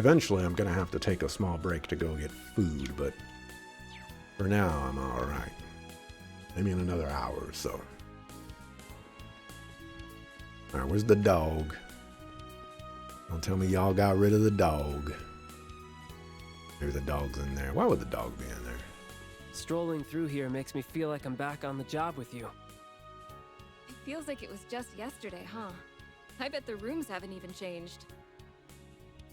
Eventually, I'm gonna have to take a small break to go get food, but for now, I'm alright. Maybe in another hour or so. Alright, where's the dog? Don't tell me y'all got rid of the dog. Maybe the dog's in there. Why would the dog be in there? Strolling through here makes me feel like I'm back on the job with you. It feels like it was just yesterday, huh? I bet the rooms haven't even changed.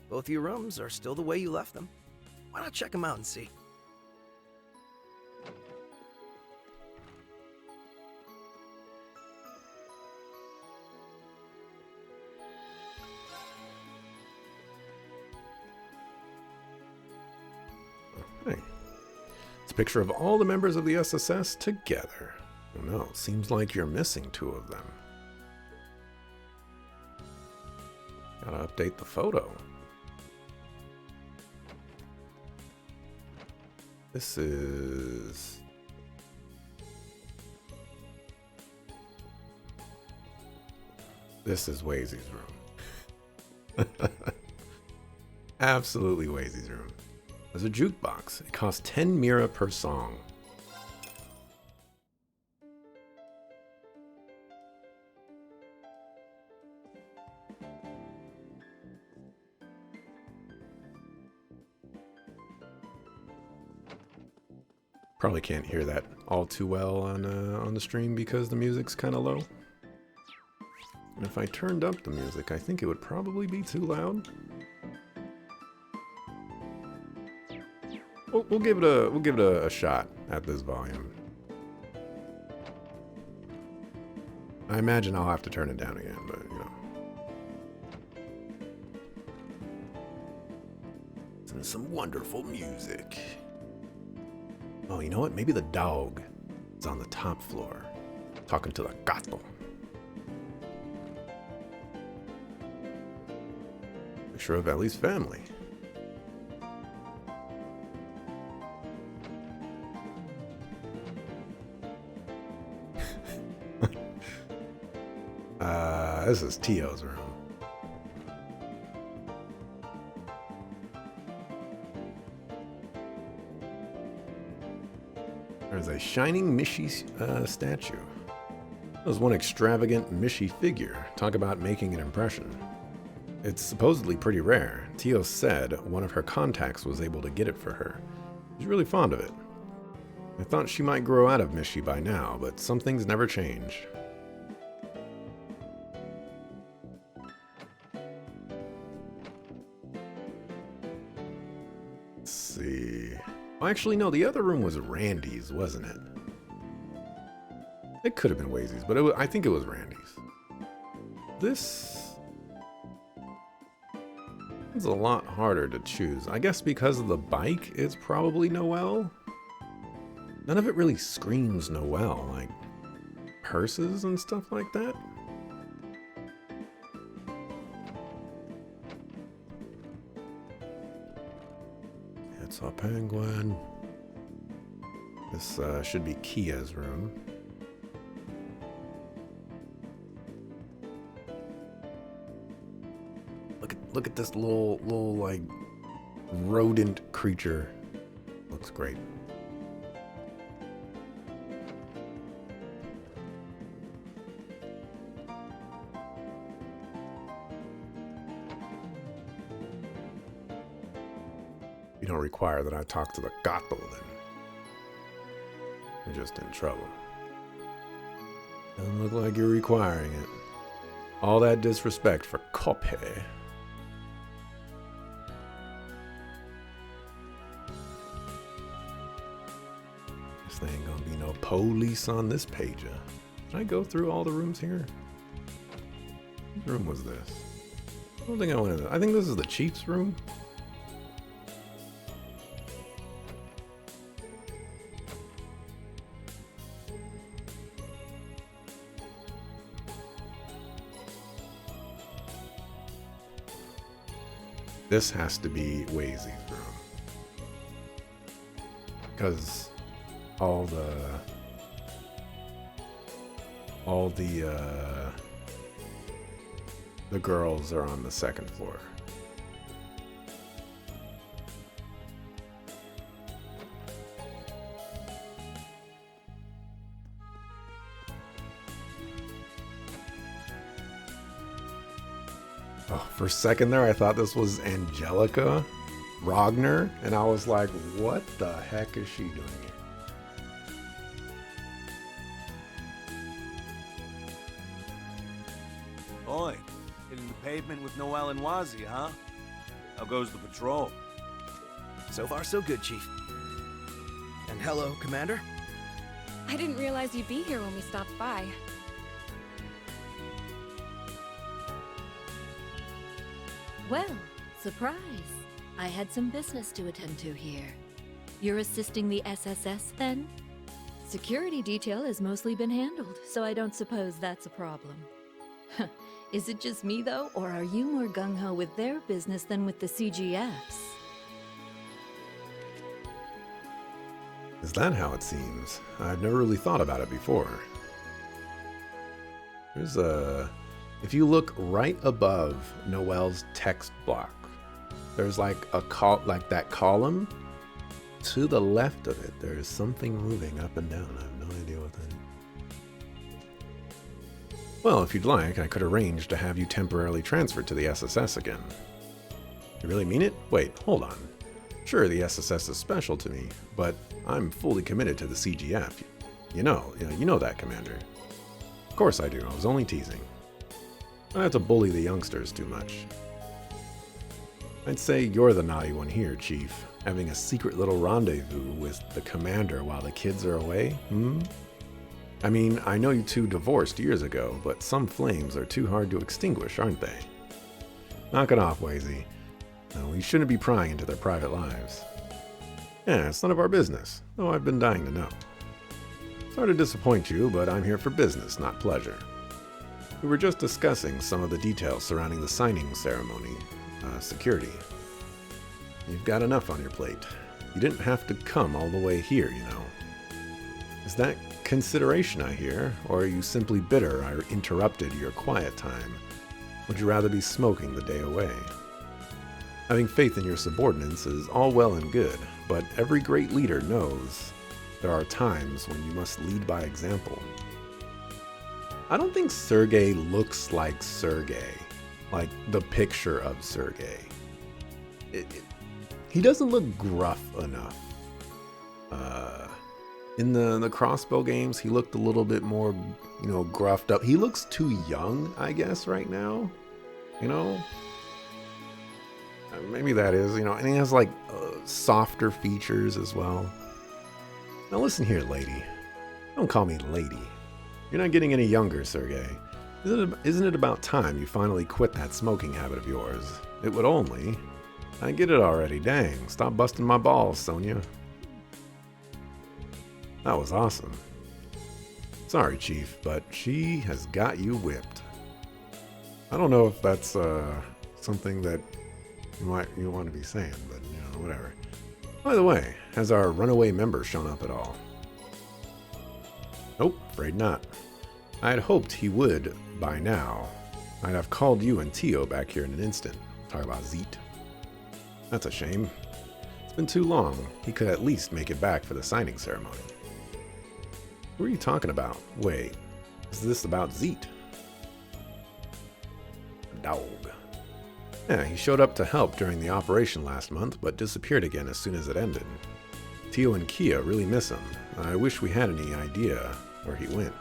Both your rooms are still the way you left them. Why not check them out and see? Hey. It's a picture of all the members of the SSS together. Oh no, seems like you're missing 2 of them. Gotta update the photo. This is... This is Wazy's room. Absolutely Wazy's room. There's a jukebox. It costs 10 mira per song. Probably can't hear that all too well on the stream because the music's kind of low. And if I turned up the music, I think it would probably be too loud. We'll give it a shot at this volume. I imagine I'll have to turn it down again, but you know. It's some wonderful music. Oh, you know what? Maybe the dog is on the top floor, talking to the gato. Picture of Ellie's family. This is Tio's room. There's a shining Mishi statue. There's one extravagant Mishi figure. Talk about making an impression. It's supposedly pretty rare. Tio said one of her contacts was able to get it for her. She's really fond of it. I thought she might grow out of Mishi by now, but some things never change. Let's see. Oh, actually, no, the other room was Randy's, wasn't it? It could have been Wazy's, but I think it was Randy's. This is a lot harder to choose. I guess because of the bike, it's probably Noelle. None of it really screams Noelle, like purses and stuff like that. It's a penguin. This should be Kia's room. Look at this little like rodent creature. Looks great. You don't require that I talk to the gato, then you're just in trouble. Doesn't look like you're requiring it. All that disrespect for Kope. There ain't gonna be no police on this page. Should I go through all the rooms here? What room was this? I don't think I went in there. I think this is the Chief's room. This has to be Wazy's room. Because all the girls are on the second floor. Oh, for a second there, I thought this was Angelica Rogner, and I was like, what the heck is she doing here? Oi, hitting the pavement with Noel and Wazi, huh? How goes the patrol? So far, so good, Chief. And hello, Commander. I didn't realize you'd be here when we stopped by. Well, surprise. I had some business to attend to here. You're assisting the SSS, then? Security detail has mostly been handled, so I don't suppose that's a problem. Is it just me, though, or are you more gung-ho with their business than with the CGF's? Is that how it seems? I've never really thought about it before. There's a... If you look right above Noel's text block, there's like that column. To the left of it, there's something moving up and down. I have no idea what that is. Well, if you'd like, I could arrange to have you temporarily transferred to the SSS again. You really mean it? Wait, hold on. Sure, the SSS is special to me, but I'm fully committed to the CGF. You know that, Commander. Of course I do. I was only teasing. I don't have to bully the youngsters too much. I'd say you're the naughty one here, Chief. Having a secret little rendezvous with the Commander while the kids are away, I mean, I know you two divorced years ago, but some flames are too hard to extinguish, aren't they? Knock it off, Wazy. No, we shouldn't be prying into their private lives. Yeah, it's none of our business, though I've been dying to know. Sorry to disappoint you, but I'm here for business, not pleasure. We were just discussing some of the details surrounding the signing ceremony. Security. You've got enough on your plate. You didn't have to come all the way here, you know. Is that consideration, I hear, or are you simply bitter I interrupted your quiet time? Would you rather be smoking the day away? Having faith in your subordinates is all well and good, but every great leader knows there are times when you must lead by example. I don't think Sergei looks like Sergei, like the picture of Sergei. He doesn't look gruff enough. In the crossbow games, he looked a little bit more, gruffed up. He looks too young, I guess, right now. Maybe that is, and he has like softer features as well. Now listen here, lady. Don't call me lady. You're not getting any younger, Sergei. Isn't it about time you finally quit that smoking habit of yours? It would only... I get it already, dang. Stop busting my balls, Sonia. That was awesome. Sorry, Chief, but she has got you whipped. I don't know if that's something that you want to be saying, but whatever. By the way, has our runaway member shown up at all? Nope, afraid not. I had hoped he would by now. I'd have called you and Tio back here in an instant. Talk about Zeet. That's a shame. It's been too long. He could at least make it back for the signing ceremony. Who are you talking about? Wait, is this about Zeet? Dog. Yeah, he showed up to help during the operation last month, but disappeared again as soon as it ended. Tio and Kia really miss him. I wish we had any idea where he went.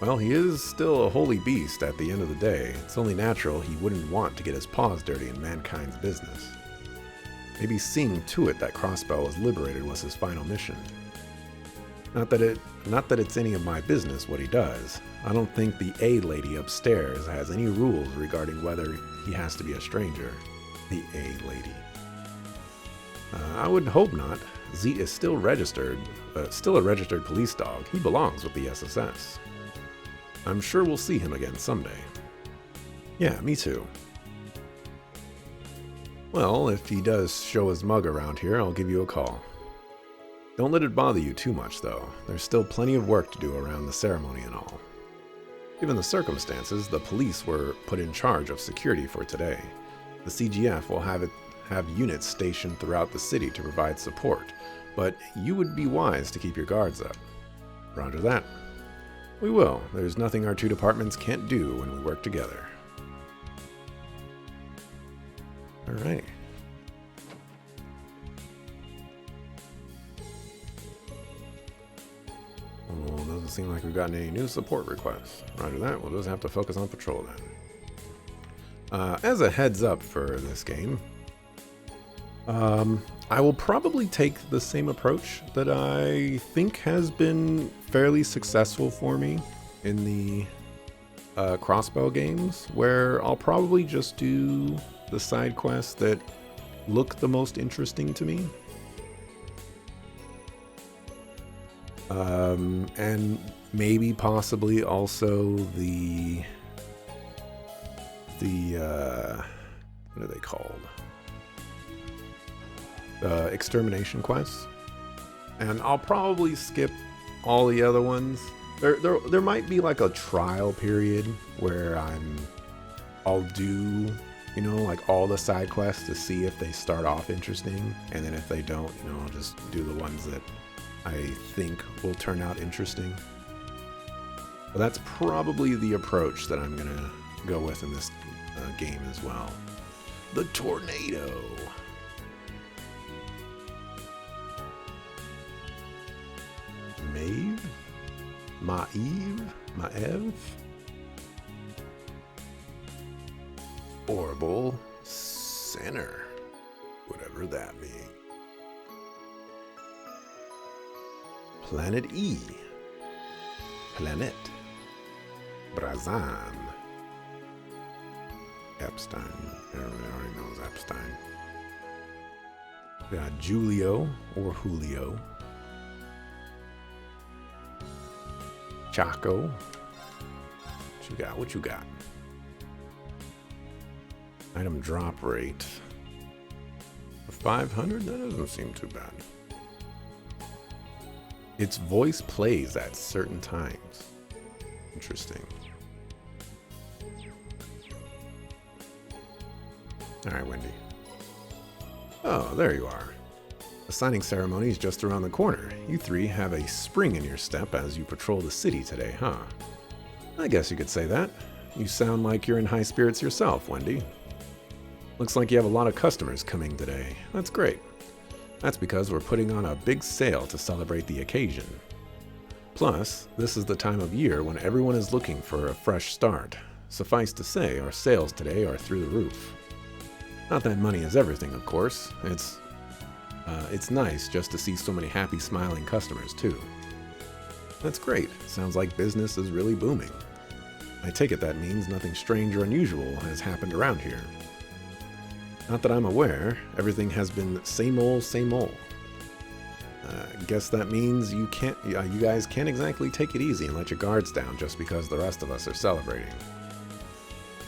Well, he is still a holy beast at the end of the day. It's only natural he wouldn't want to get his paws dirty in mankind's business. Maybe seeing to it that Crossbow was liberated was his final mission. Not that it's any of my business what he does. I don't think the A-lady upstairs has any rules regarding whether he has to be a stranger. The A-lady. I would hope not. Zeet is still a registered police dog. He belongs with the SSS. I'm sure we'll see him again someday. Yeah, me too. Well, if he does show his mug around here, I'll give you a call. Don't let it bother you too much, though. There's still plenty of work to do around the ceremony and all. Given the circumstances, the police were put in charge of security for today. The CGF will have units stationed throughout the city to provide support, but you would be wise to keep your guards up. Roger that. We will. There's nothing our two departments can't do when we work together. Alright. Well, doesn't seem like we've gotten any new support requests. Roger that, we'll just have to focus on patrol then. As a heads up for this game, I will probably take the same approach that I think has been fairly successful for me in the crossbow games, where I'll probably just do the side quests that look the most interesting to me. And maybe possibly also the what are they called? Extermination quests. And I'll probably skip all the other ones. There might be like a trial period where I'll do, you know, like all the side quests to see if they start off interesting, and then if they don't, you know, I'll just do the ones that I think will turn out interesting. But that's probably the approach that I'm gonna go with in this game as well. The tornado. Maeve? Maev? Orbital Center. Whatever that means. Planet E. Planet. Brazan. Epstein. Everybody already knows Epstein. We got Julio or Julio. Chaco. What you got? What you got? Item drop rate. For 500? That doesn't seem too bad. Its voice plays at certain times. Interesting. Alright, Wendy. Oh, there you are. The signing ceremony is just around the corner. You three have a spring in your step as you patrol the city today, huh? I guess you could say that. You sound like you're in high spirits yourself, Wendy. Looks like you have a lot of customers coming today. That's great. That's because we're putting on a big sale to celebrate the occasion. Plus, this is the time of year when everyone is looking for a fresh start. Suffice to say, our sales today are through the roof. Not that money is everything, of course. It's nice just to see so many happy, smiling customers, too. That's great. Sounds like business is really booming. I take it that means nothing strange or unusual has happened around here. Not that I'm aware. Everything has been same old, same old. Guess that means you guys can't exactly take it easy and let your guards down just because the rest of us are celebrating.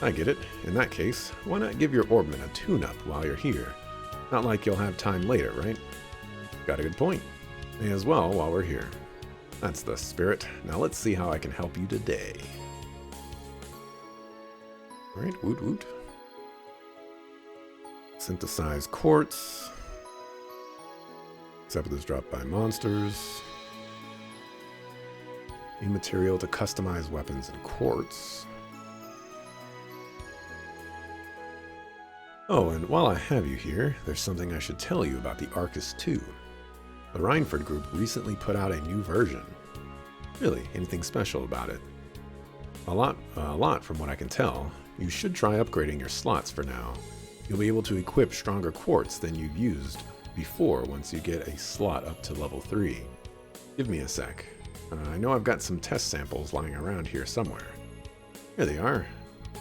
I get it. In that case, why not give your orbman a tune-up while you're here? Not like you'll have time later, right? Got a good point. May as well while we're here. That's the spirit. Now let's see how I can help you today. Alright, woot woot. Synthesize quartz. Except for this dropped by monsters. New material to customize weapons in quartz. Oh, and while I have you here, there's something I should tell you about the Arcus 2. The Rhineford group recently put out a new version. Really, anything special about it? A lot from what I can tell. You should try upgrading your slots for now. You'll be able to equip stronger quartz than you've used before once you get a slot up to level 3. Give me a sec. I know I've got some test samples lying around here somewhere. Here they are.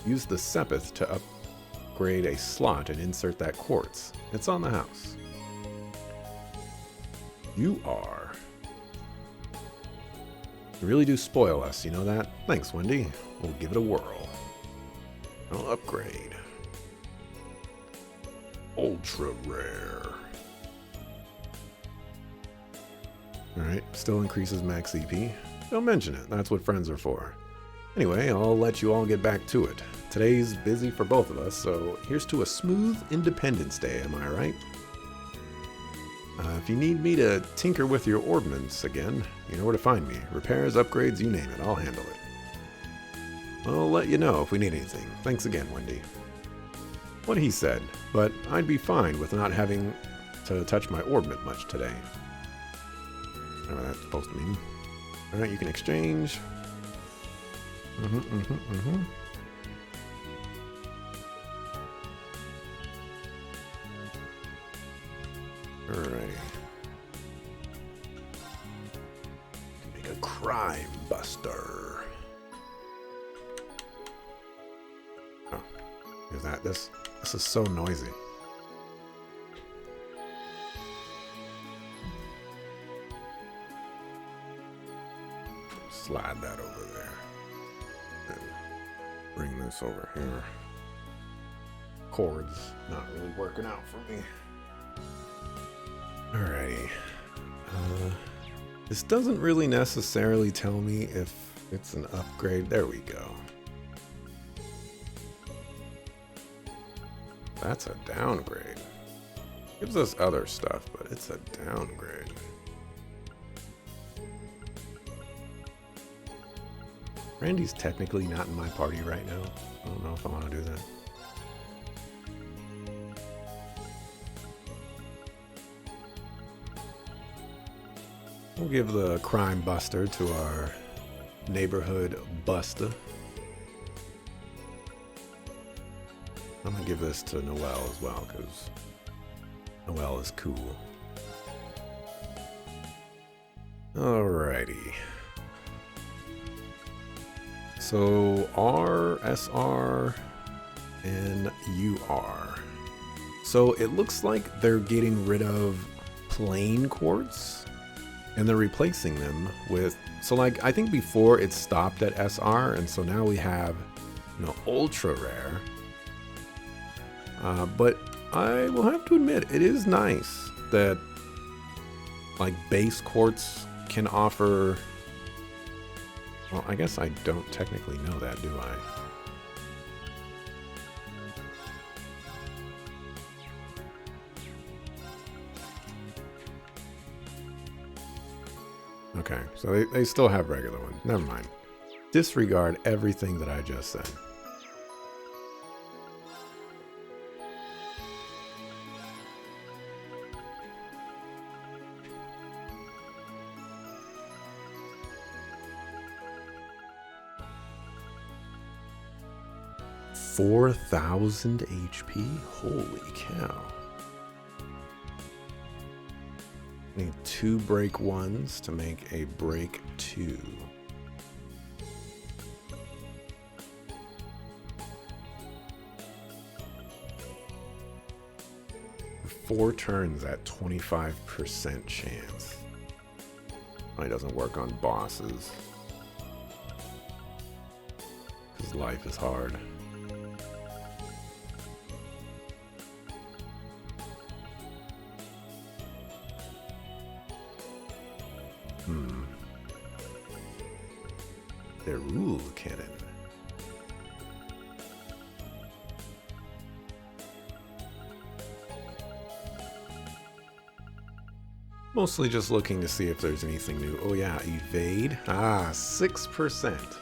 Use the Sepith to upgrade a slot and insert that quartz. It's on the house. You are. You really do spoil us, you know that? Thanks, Wendy. We'll give it a whirl. I'll upgrade. Ultra rare. Alright, still increases max EP. Don't mention it, that's what friends are for. Anyway, I'll let you all get back to it. Today's busy for both of us, so here's to a smooth Independence Day, am I right? If you need me to tinker with your ordnance again, you know where to find me. Repairs, upgrades, you name it, I'll handle it. I'll let you know if we need anything. Thanks again, Wendy. what he said, but I'd be fine with not having to touch my orbit much today. Whatever that's supposed to mean. Alright, you can exchange. Alrighty. Make a crime buster. Oh, here's that. This is so noisy. Slide that over there. And bring this over here. Chords not really working out for me. Alrighty. This doesn't really necessarily tell me if it's an upgrade. There we go. That's a downgrade. Gives us other stuff, but it's a downgrade. Randy's technically not in my party right now. I don't know if I want to do that. We'll give the crime buster to our neighborhood buster. I'm gonna give this to Noelle as well, because Noelle is cool. Alrighty. So R, SR, and UR. So it looks like they're getting rid of plain quartz and they're replacing them with, so like I think before it stopped at SR, and so now we have, you know, ultra rare. But I will have to admit, it is nice that like base quartz can offer. Well, I guess I don't technically know that, do I? Okay, so they still have regular ones. Never mind. Disregard everything that I just said. $4,000 HP? Holy cow. Need 2 break 1s to make a break 2. Four turns at 25% chance. Probably doesn't work on bosses, because life is hard. Their rule cannon. Mostly just looking to see if there's anything new. Oh yeah, evade. 6%.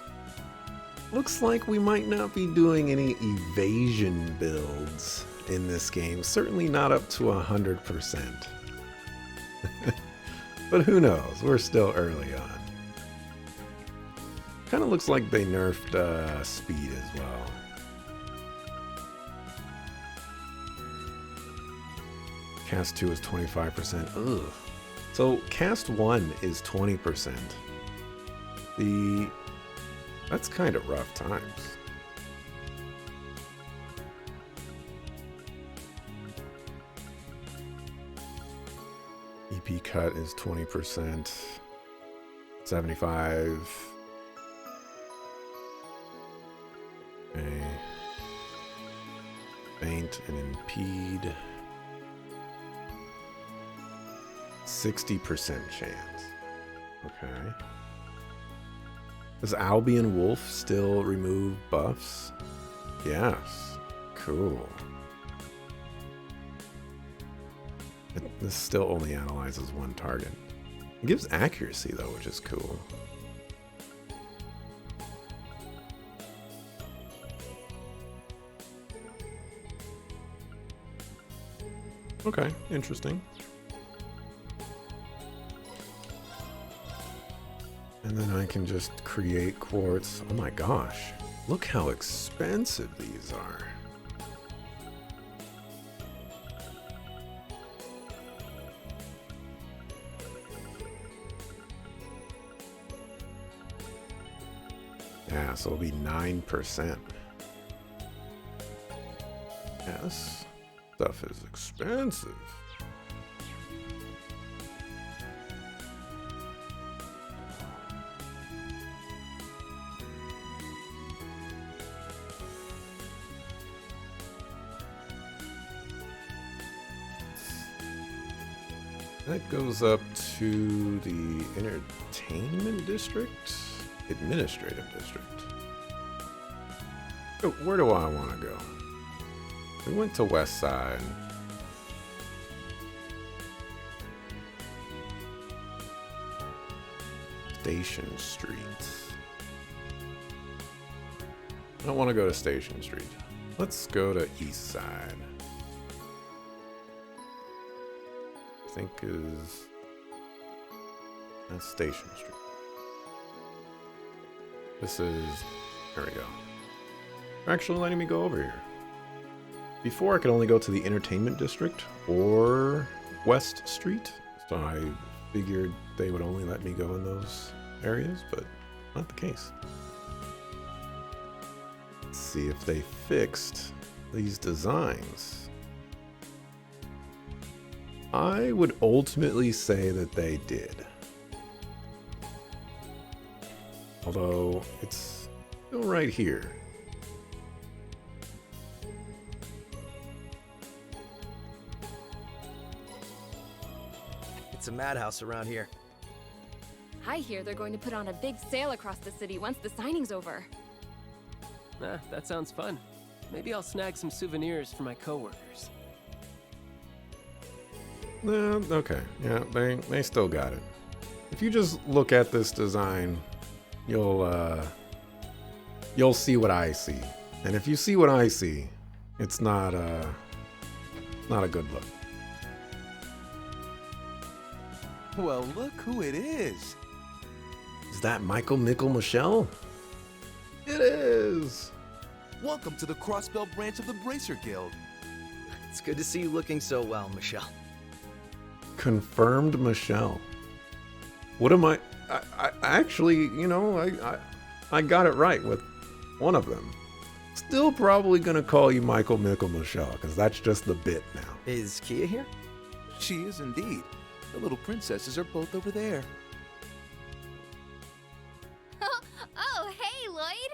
Looks like we might not be doing any evasion builds in this game. Certainly not up to 100%. But who knows? We're still early on. Kind of looks like they nerfed speed as well. Cast 2 is 25%. Ugh. So cast 1 is 20%. That's kind of rough times. EP cut is 20%. 75. Okay. Faint and impede. 60% chance. Okay. Does Albion Wolf still remove buffs? Yes. Cool. This still only analyzes one target. It gives accuracy though, which is cool. Okay, interesting. And then I can just create quartz. Oh my gosh. Look how expensive these are. Yeah, so it'll be 9%. Yeah, this stuff is expensive. That goes up to the entertainment district? Administrative district. Oh, where do I want to go? We went to West Side. Station Street. I don't want to go to Station Street. Let's go to East Side. I think is that's Station Street. This is, there we go. They're actually letting me go over here. Before I could only go to the entertainment district or West Street, so I figured they would only let me go in those areas, but not the case. Let's see if they fixed these designs. I would ultimately say that they did. Although it's still right here. It's a madhouse around here. I hear they're going to put on a big sale across the city once the signing's over. Ah, that sounds fun. Maybe I'll snag some souvenirs for my coworkers. Okay, yeah, they still got it. If you just look at this design, you'll see what I see. And if you see what I see, it's not a good look. Well, look who it is. Is that Michael Michelle? It is. Welcome to the Crossbelt branch of the Bracer Guild. It's good to see you looking so well, Michelle. Confirmed Michelle. What am I actually, you know, I got it right with one of them. Still probably gonna call you Michael Michelle, because that's just the bit now. Is Kia here? She is indeed. The little princesses are both over there. Oh, hey, Lloyd!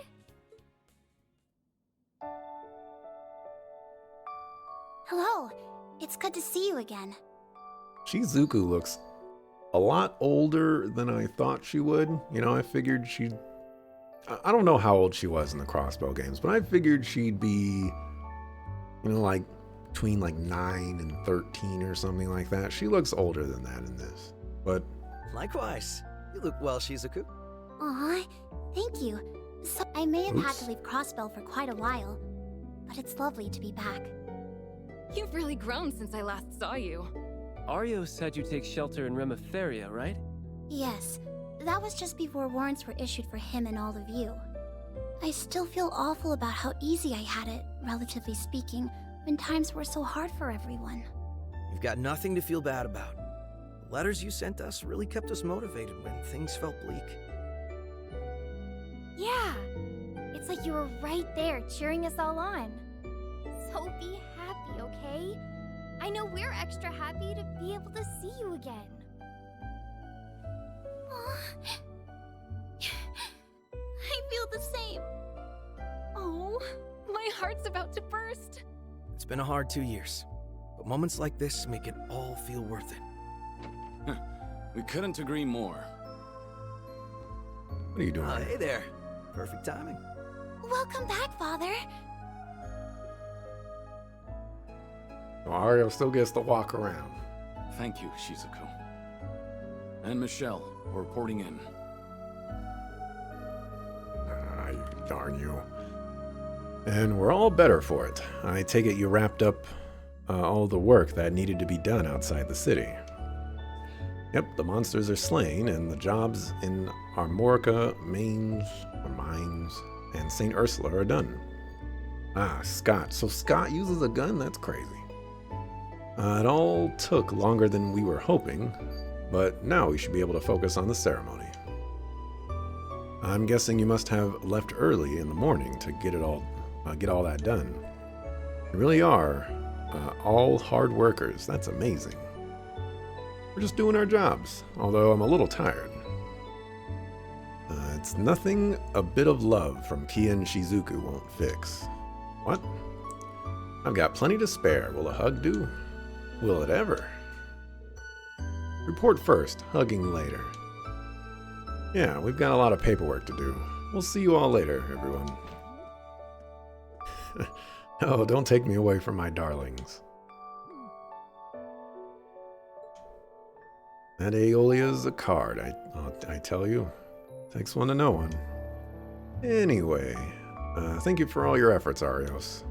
Hello. It's good to see you again. Shizuku looks a lot older than I thought she would. You know, I figured she'd... I don't know how old she was in the Crossbow games, but I figured she'd be, you know, like between like 9 and 13 or something like that. She looks older than that in this. But Likewise. You look well, Shizuku. Aw, thank you. So I may have had Oops. to leave Crossbell for quite a while, but it's lovely to be back. You've really grown since I last saw you. Ario said you take shelter in Remeferia, right? Yes, that was just before warrants were issued for him and all of you. I still feel awful about how easy I had it, relatively speaking, when times were so hard for everyone. You've got nothing to feel bad about. The letters you sent us really kept us motivated when things felt bleak. Yeah, it's like you were right there cheering us all on. So be happy, okay? I know we're extra happy to be able to see you again. Aw. I feel the same. Oh, my heart's about to burst. It's been a hard 2 years, but moments like this make it all feel worth it. We couldn't agree more. what are you doing? Hey there. Perfect timing. Welcome back, Father. Ario still gets to walk around. Thank you, Shizuku. And Michelle, we're reporting in. Darn you. And we're all better for it. I take it you wrapped up all the work that needed to be done outside the city. Yep, the monsters are slain, and the jobs in Armorica, Mines, and St. Ursula are done. Ah, Scott. So Scott uses a gun? That's crazy. It all took longer than we were hoping, but now we should be able to focus on the ceremony. I'm guessing you must have left early in the morning to get all that done. You really are all hard workers. That's amazing. We're just doing our jobs, although I'm a little tired. It's nothing a bit of love from Kia and Shizuku won't fix. What? I've got plenty to spare. Will a hug do? Will it ever? Report first, hugging later. Yeah, we've got a lot of paperwork to do. We'll see you all later, everyone. Oh, don't take me away from my darlings. That Aeolia's a card, I tell you. Takes one to know one. Anyway, thank you for all your efforts, Arios.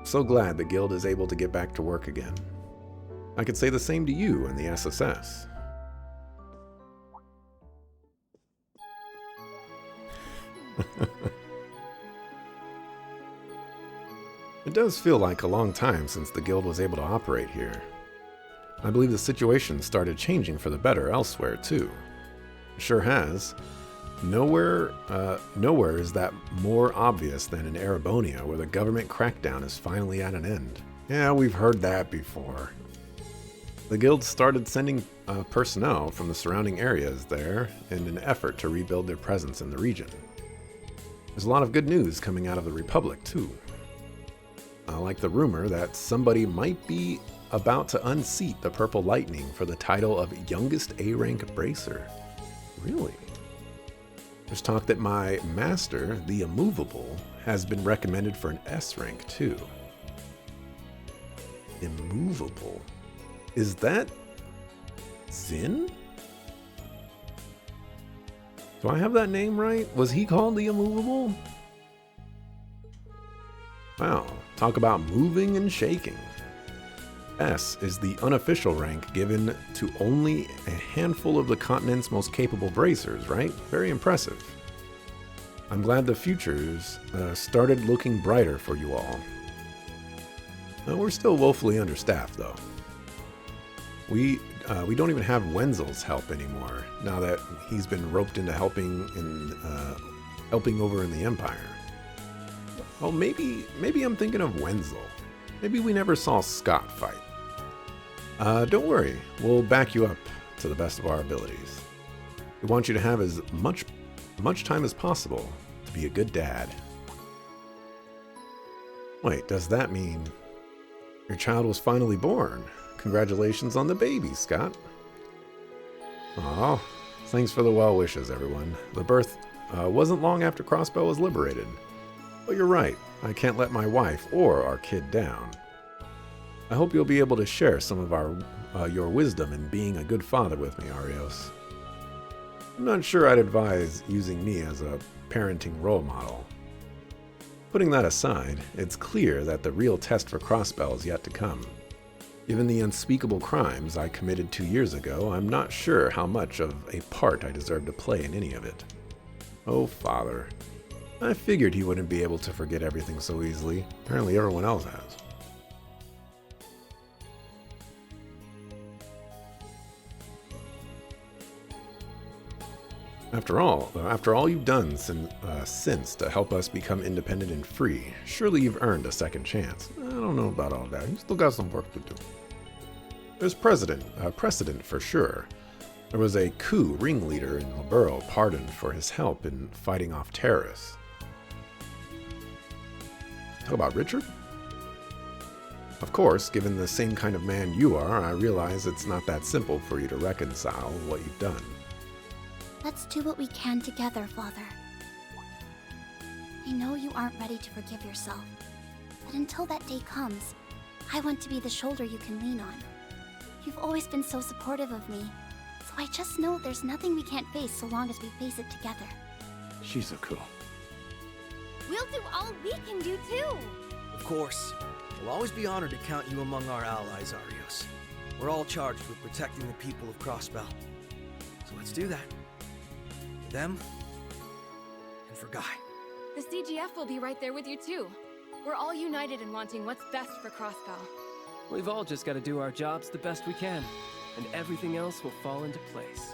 So glad the guild is able to get back to work again. I could say the same to you and the SSS. It does feel like a long time since the guild was able to operate here. I believe the situation started changing for the better elsewhere, too. It sure has. Nowhere is that more obvious than in Erebonia, where the government crackdown is finally at an end. Yeah, we've heard that before. The guild started sending personnel from the surrounding areas there in an effort to rebuild their presence in the region. There's a lot of good news coming out of the Republic, too. Like the rumor that somebody might be about to unseat the Purple Lightning for the title of Youngest A-Rank Bracer. Really? There's talk that my master, the Immovable, has been recommended for an S-Rank, too. Immovable? Is that Zin? Do I have that name right? Was he called the Immovable? Wow, talk about moving and shaking. S is the unofficial rank given to only a handful of the continent's most capable bracers, right? Very impressive. I'm glad the futures started looking brighter for you all. We're still woefully understaffed, though. We don't even have Wenzel's help anymore now that he's been roped into helping over in the Empire. Oh, maybe I'm thinking of Wenzel. Maybe we never saw Scott fight. Don't worry, we'll back you up to the best of our abilities. We want you to have as much time as possible to be a good dad. Wait, does that mean your child was finally born? Congratulations on the baby, Scott. Aw, thanks for the well wishes, everyone. The birth wasn't long after Crossbow was liberated. But you're right, I can't let my wife or our kid down. I hope you'll be able to share some of your wisdom in being a good father with me, Arios. I'm not sure I'd advise using me as a parenting role model. Putting that aside, it's clear that the real test for Crossbell is yet to come. Given the unspeakable crimes I committed 2 years ago, I'm not sure how much of a part I deserve to play in any of it. Oh, Father. I figured he wouldn't be able to forget everything so easily. Apparently everyone else has. After all you've done since to help us become independent and free, surely you've earned a second chance. I don't know about all that. You still got some work to do. There's precedent for sure. There was a coup ringleader in Laburo pardoned for his help in fighting off terrorists. Talk about Richard? Of course, given the same kind of man you are, I realize it's not that simple for you to reconcile what you've done. Let's do what we can together, Father. I know you aren't ready to forgive yourself, but until that day comes, I want to be the shoulder you can lean on. You've always been so supportive of me, so I just know there's nothing we can't face so long as we face it together. Shizuku. We'll do all we can do too! Of course. We'll always be honored to count you among our allies, Arios. We're all charged with protecting the people of Crossbell. So let's do that. For them, and for Guy. The CGF will be right there with you too. We're all united in wanting what's best for Crossbell. We've all just got to do our jobs the best we can, and everything else will fall into place.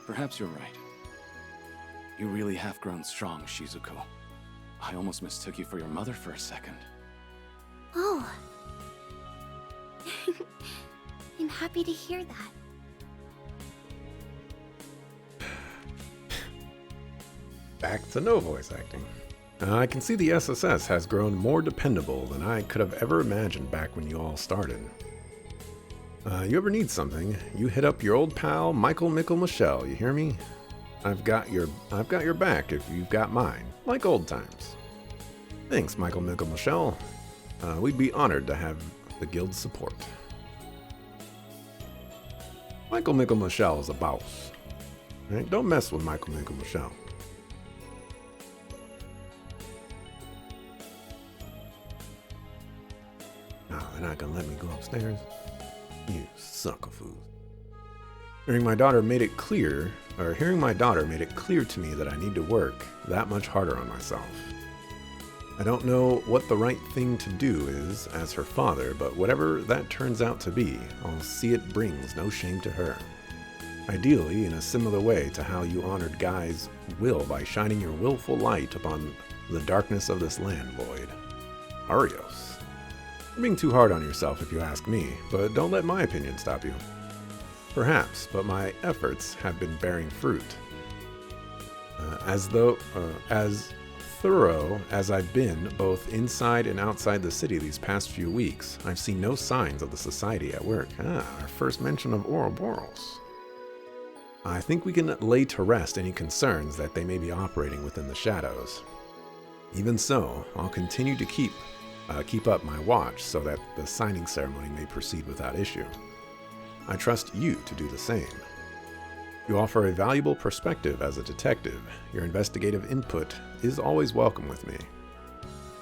Perhaps you're right. You really have grown strong, Shizuko. I almost mistook you for your mother for a second. Oh. I'm happy to hear that. Back to no voice acting. I can see the SSS has grown more dependable than I could have ever imagined back when you all started. You ever need something, you hit up your old pal Michael Michelle, you hear me? I've got your back if you've got mine, like old times. Thanks, Michael Michelle. We'd be honored to have the guild's support. Michael Michelle is a boss. Right? Don't mess with Michael Michelle. No, they're not gonna let me go upstairs. You sucker fool. Hearing my daughter made it clear to me that I need to work that much harder on myself. I don't know what the right thing to do is as her father, but whatever that turns out to be, I'll see it brings no shame to her. Ideally, in a similar way to how you honored Guy's will by shining your willful light upon the darkness of this land, Lloyd. Arios. You're being too hard on yourself if you ask me, but don't let my opinion stop you. Perhaps, but my efforts have been bearing fruit. As thorough as I've been both inside and outside the city these past few weeks, I've seen no signs of the society at work. Our first mention of Ouroboros. I think we can lay to rest any concerns that they may be operating within the shadows. Even so, I'll continue to keep up my watch so that the signing ceremony may proceed without issue. I trust you to do the same. You offer a valuable perspective as a detective. Your investigative input is always welcome with me.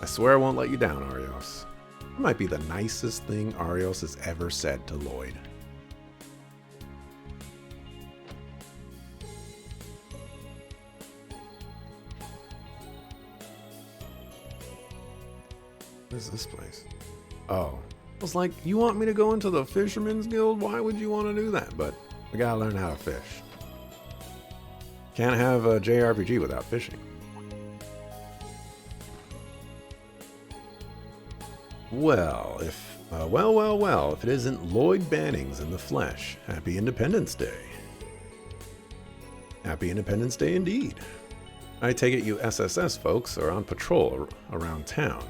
I swear I won't let you down, Arios. It might be the nicest thing Arios has ever said to Lloyd. What is this place? Oh. I was like, you want me to go into the Fisherman's Guild? Why would you want to do that? But we gotta learn how to fish. Can't have a JRPG without fishing. Well, if it isn't Lloyd Bannings in the flesh. Happy Independence Day. Happy Independence Day indeed. I take it you SSS folks are on patrol around town.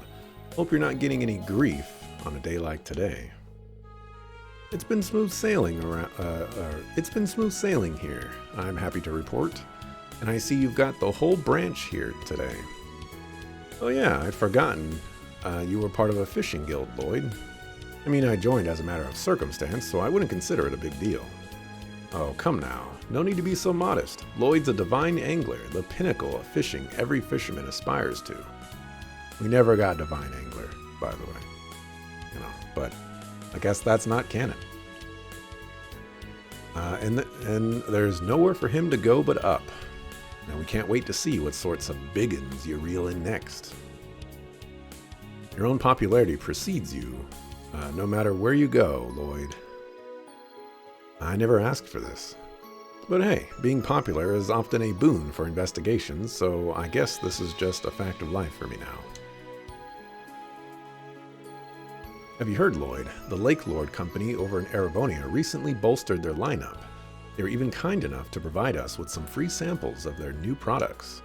Hope you're not getting any grief on a day like today. It's been smooth sailing here, I'm happy to report. And I see you've got the whole branch here today. Oh yeah, I'd forgotten you were part of a fishing guild, Lloyd. I mean, I joined as a matter of circumstance, so I wouldn't consider it a big deal. Oh, come now. No need to be so modest. Lloyd's a divine angler, the pinnacle of fishing every fisherman aspires to. We never got divine angler, by the way. But I guess that's not canon. And there's nowhere for him to go but up. Now we can't wait to see what sorts of biggins you reel in next. Your own popularity precedes you, no matter where you go, Lloyd. I never asked for this. But hey, being popular is often a boon for investigations, so I guess this is just a fact of life for me now. Have you heard, Lloyd? The Lake Lord Company over in Erebonia recently bolstered their lineup. They were even kind enough to provide us with some free samples of their new products.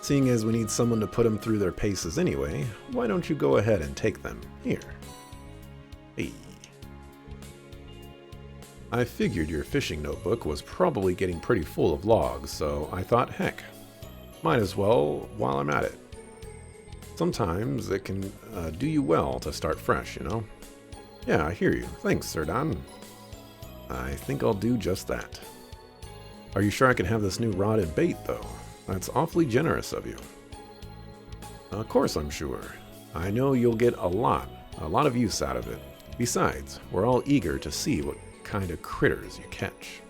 Seeing as we need someone to put them through their paces anyway, why don't you go ahead and take them? Here. Hey. I figured your fishing notebook was probably getting pretty full of logs, so I thought, heck, might as well while I'm at it. Sometimes it can do you well to start fresh, you know? Yeah, I hear you. Thanks, Sir Don. I think I'll do just that. Are you sure I can have this new rod and bait, though? That's awfully generous of you. Of course I'm sure. I know you'll get a lot of use out of it. Besides, we're all eager to see what kind of critters you catch.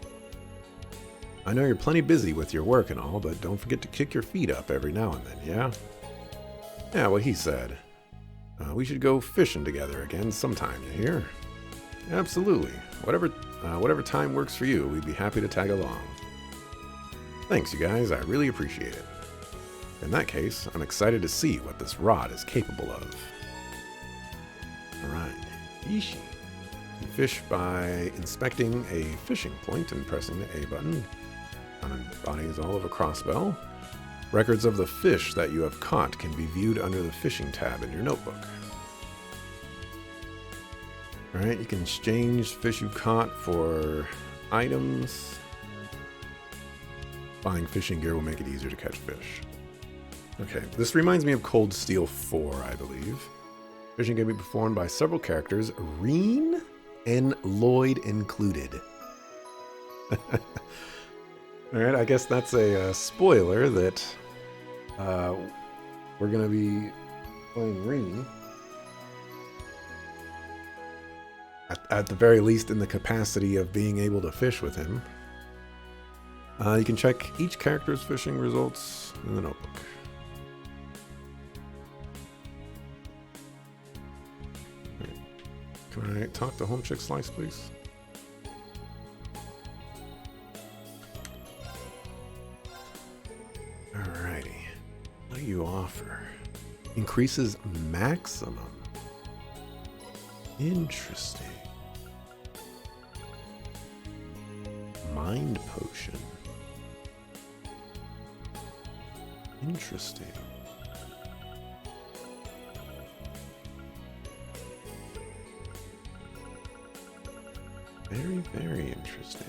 I know you're plenty busy with your work and all, but don't forget to kick your feet up every now and then, yeah? Yeah, what he said. We should go fishing together again sometime, you hear? Absolutely. Whatever time works for you, we'd be happy to tag along. Thanks, you guys. I really appreciate it. In that case, I'm excited to see what this rod is capable of. Alright. Yeesh. You fish by inspecting a fishing point and pressing the A button. Bodies all over Crossbell. Records of the fish that you have caught can be viewed under the fishing tab in your notebook. Alright, you can exchange fish you caught for items. Buying fishing gear will make it easier to catch fish. Okay, this reminds me of Cold Steel 4, I believe. Fishing can be performed by several characters, Reen and Lloyd included. Alright, I guess that's a spoiler that we're going to be playing Reen. At the very least in the capacity of being able to fish with him. You can check each character's fishing results in the notebook. Right. Can I talk to Home Chick Slice, please? Alrighty. What do you offer? Increases maximum. Interesting. Mind potion. Interesting. Very, very interesting.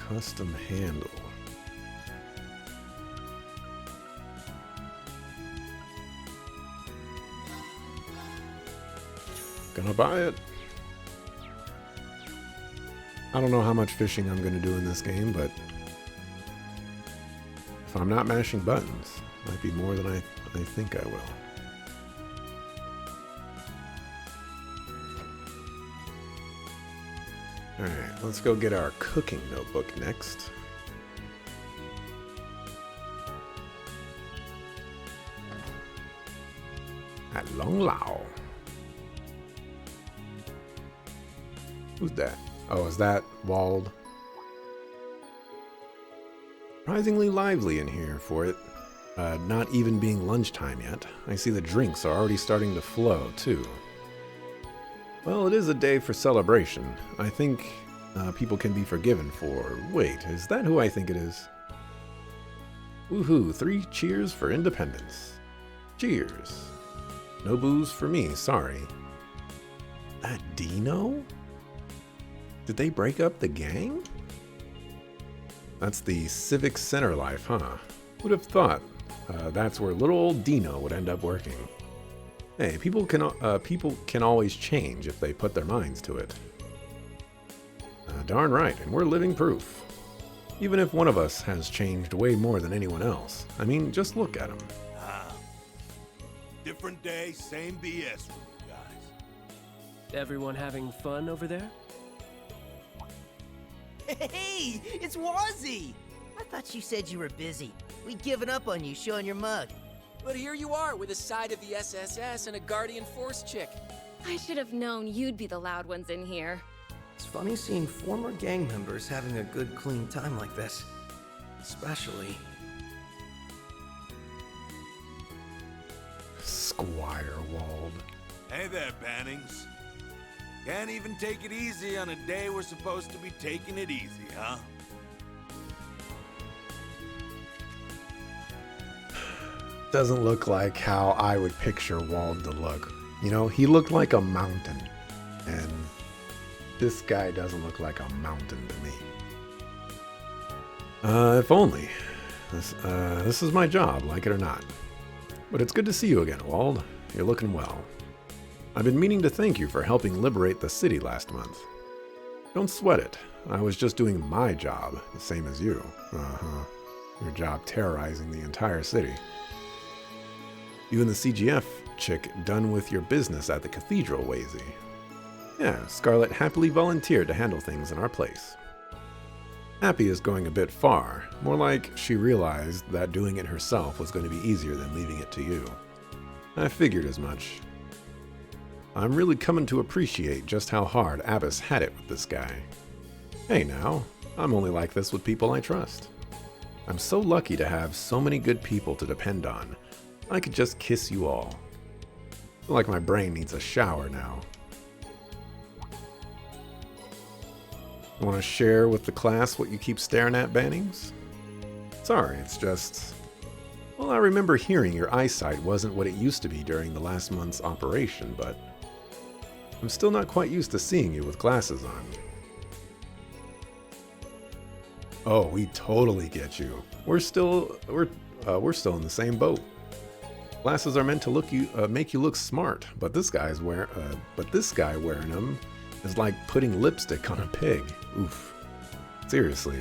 Custom handle. Gonna buy it. I don't know how much fishing I'm gonna do in this game, but if I'm not mashing buttons, it might be more than I think I will. Alright, let's go get our cooking notebook next. At Long Lao. Who's that? Oh, is that Wald? Surprisingly lively in here for it. Not even being lunchtime yet. I see the drinks are already starting to flow, too. Well, it is a day for celebration. I think people can be forgiven for... Wait, is that who I think it is? Woohoo, 3 cheers for independence. Cheers. No booze for me, sorry. That Dino? Did they break up the gang? That's the Civic Center life, huh? Would have thought that's where little old Dino would end up working. Hey, people can always change if they put their minds to it. Darn right, and we're living proof. Even if one of us has changed way more than anyone else. I mean, just look at him. Different day, same BS with you guys. Everyone having fun over there? Hey, it's Wazzy! I thought you said you were busy. We'd given up on you showing your mug. But here you are with a side of the SSS and a Guardian Force chick. I should have known you'd be the loud ones in here. It's funny seeing former gang members having a good, clean time like this. Especially... Squire Wald. Hey there, Bannings. Can't even take it easy on a day we're supposed to be taking it easy, huh? Doesn't look like how I would picture Wald to look. You know, he looked like a mountain. And this guy doesn't look like a mountain to me. If only. This is my job, like it or not. But it's good to see you again, Wald. You're looking well. I've been meaning to thank you for helping liberate the city last month. Don't sweat it. I was just doing my job, the same as you. Uh-huh. Your job terrorizing the entire city. You and the CGF chick done with your business at the cathedral, Wazy. Yeah, Scarlet happily volunteered to handle things in our place. Happy is going a bit far, more like she realized that doing it herself was going to be easier than leaving it to you. I figured as much. I'm really coming to appreciate just how hard Abbas had it with this guy. Hey now, I'm only like this with people I trust. I'm so lucky to have so many good people to depend on. I could just kiss you all. I feel like my brain needs a shower now. Want to share with the class what you keep staring at, Bannings? Sorry, it's just... Well, I remember hearing your eyesight wasn't what it used to be during the last month's operation, but... I'm still not quite used to seeing you with glasses on. Oh, we totally get you. We're still in the same boat. Glasses are meant to make you look smart, but this guy wearing them is like putting lipstick on a pig. Oof. Seriously,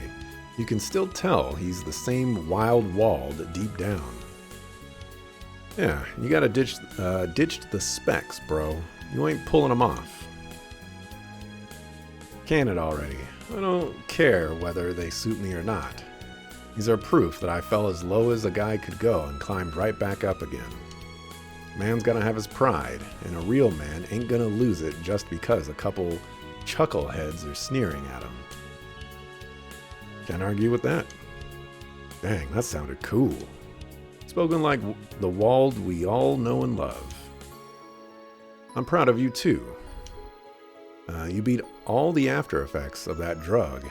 you can still tell he's the same wild-walled deep down. Yeah, you gotta ditch the specs, bro. You ain't pulling them off. Can it already? I don't care whether they suit me or not. These are proof that I fell as low as a guy could go and climbed right back up again. Man's gotta have his pride, and a real man ain't gonna lose it just because a couple chuckleheads are sneering at him. Can't argue with that. Dang, that sounded cool. Spoken like the Wald we all know and love. I'm proud of you too. You beat all the after effects of that drug.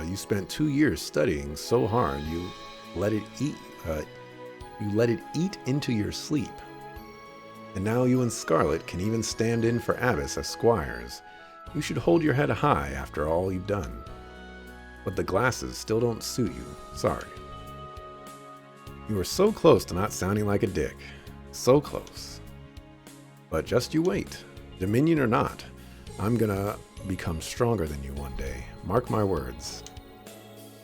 You spent 2 years studying so hard you let it eat into your sleep. And now you and Scarlet can even stand in for Abbas as squires. You should hold your head high after all you've done. But the glasses still don't suit you. Sorry. You were so close to not sounding like a dick. So close. But just you wait. Dominion or not, I'm gonna become stronger than you one day. Mark my words.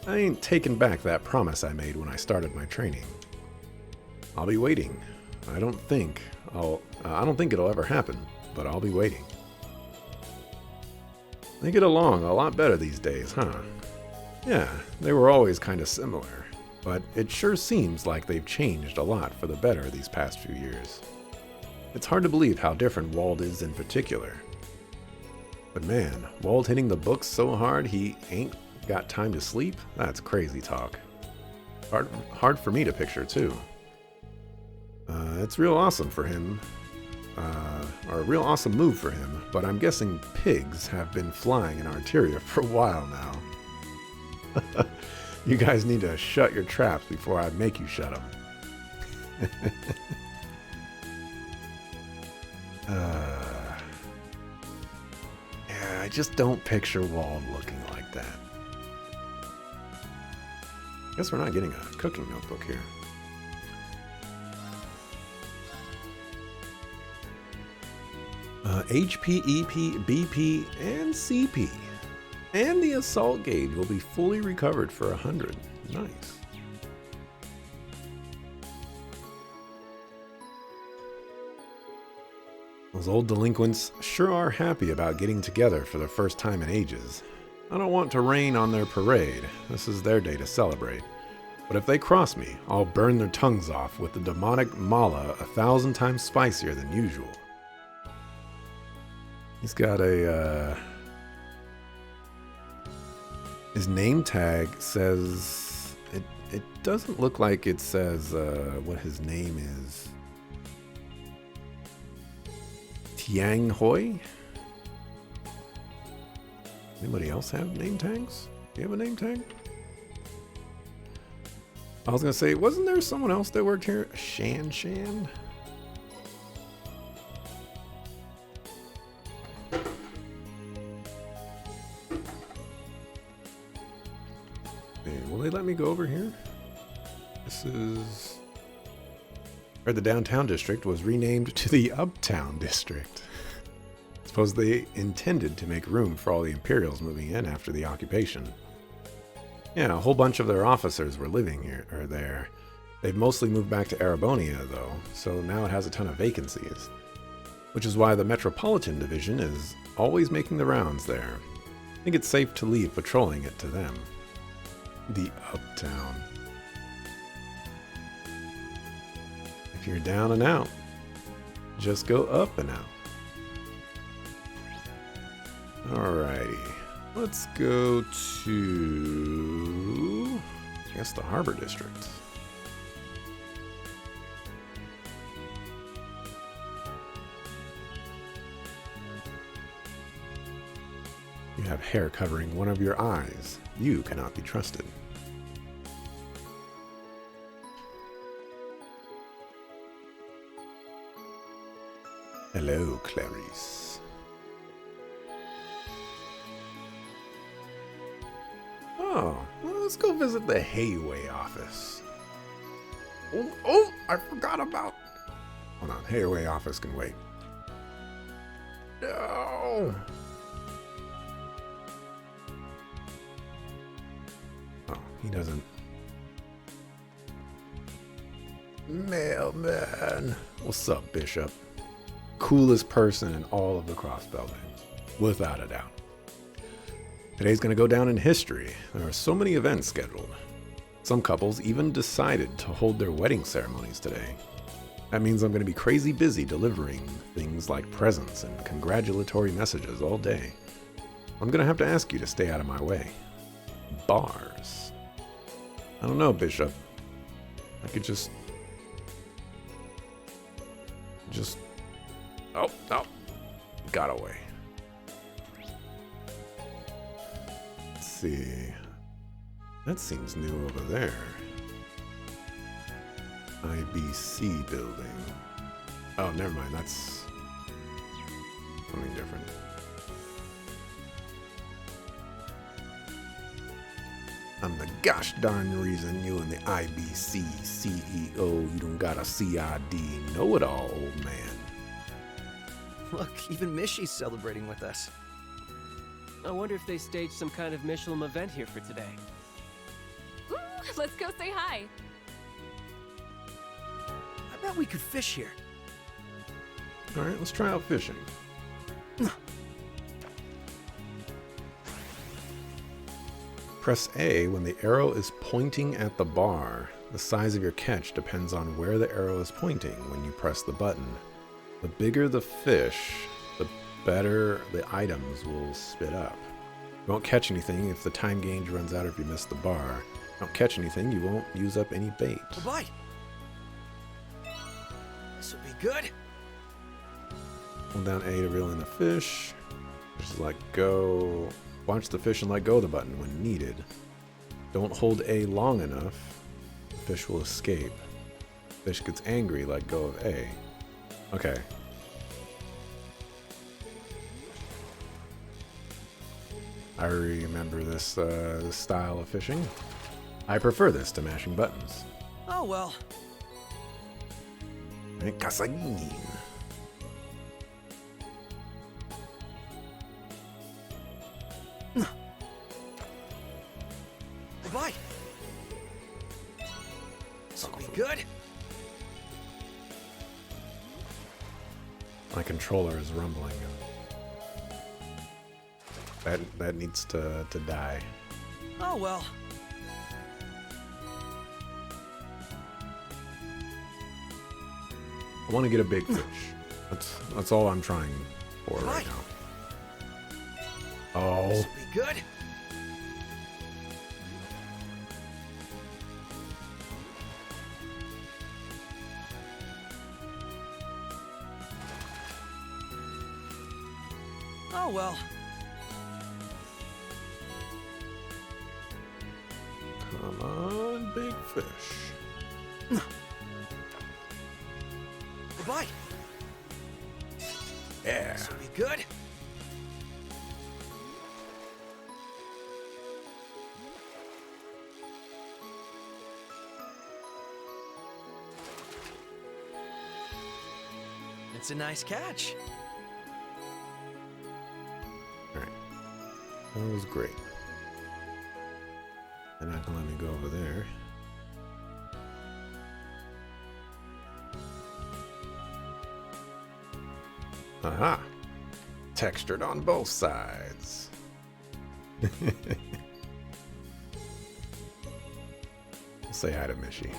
I ain't taking back that promise I made when I started my training. I'll be waiting. I don't think it'll ever happen, but I'll be waiting. They get along a lot better these days, huh? Yeah, they were always kind of similar, but it sure seems like they've changed a lot for the better these past few years. It's hard to believe how different Wald is in particular. But man, Wald hitting the books so hard he ain't got time to sleep? That's crazy talk. Hard for me to picture too. It's real awesome for him, or a real awesome move for him, but I'm guessing pigs have been flying in Arteria for a while now. You guys need to shut your traps before I make you shut them. Yeah, I just don't picture Wald looking like that. Guess we're not getting a cooking notebook here. HP, EP, BP, and CP. And the assault gauge will be fully recovered for 100. Nice. Those old delinquents sure are happy about getting together for the first time in ages. I don't want to rain on their parade. This is their day to celebrate. But if they cross me, I'll burn their tongues off with the demonic mala 1,000 times spicier than usual. He's got a, his name tag says, it doesn't look like it says what his name is. Tiang Hoi? Anybody else have name tags? Do you have a name tag? I was gonna say, wasn't there someone else that worked here? Shan? Hey, will they let me go over here? This is... Or the downtown district was renamed to the uptown district. It's Suppose they intended to make room for all the Imperials moving in after the occupation. Yeah, a whole bunch of their officers were living here, or there. They've mostly moved back to Arabonia, though, so now it has a ton of vacancies. Which is why the Metropolitan Division is always making the rounds there. I think it's safe to leave patrolling it to them. The Uptown. If you're down and out, just go up and out. Alrighty. Let's go to, I guess, the Harbor District. You have hair covering one of your eyes. You cannot be trusted. Hello, Clarice. Oh, well, let's go visit the Hayway office. Oh, I forgot about... Hold on, Hayway office can wait. No! Oh, he doesn't... Mailman. What's up, Bishop? Coolest person in all of the Crossbell names, without a doubt. Today's gonna go down in history. There are so many events scheduled. Some couples even decided to hold their wedding ceremonies today. That means I'm gonna be crazy busy delivering things like presents and congratulatory messages all day. I'm gonna have to ask you to stay out of my way. Bars. I don't know, Bishop. I could just... Oh, got away. Let's see. That seems new over there. IBC building. Oh, never mind. That's something different. I'm the gosh darn reason you and the IBC CEO, you don't got a CID know-it-all, old man. Look, even Mishy's celebrating with us. I wonder if they staged some kind of Michelin event here for today. Ooh, let's go say hi. I bet we could fish here. All right, let's try out fishing. Press A when the arrow is pointing at the bar. The size of your catch depends on where the arrow is pointing when you press the button. The bigger the fish, the better the items will spit up. You won't catch anything if the time gauge runs out or if you miss the bar. You don't catch anything, you won't use up any bait. A bite. This'll be good. Hold down A to reel in the fish. Just let go. Watch the fish and let go of the button when needed. Don't hold A long enough. The fish will escape. Fish gets angry, let go of A. Okay. I remember this style of fishing. I prefer this to mashing buttons. Oh well. Kasagin. Bye. This'll be good. My controller is rumbling. That needs to die. Oh well. I want to get a big fish. That's all I'm trying for right now. Oh. This'll be good. Oh well. Come on, big fish. Bye. Yeah. This'll be good. It's a nice catch. That was great. They're not gonna let me go over there. Aha! Textured on both sides. Say hi to Mishi.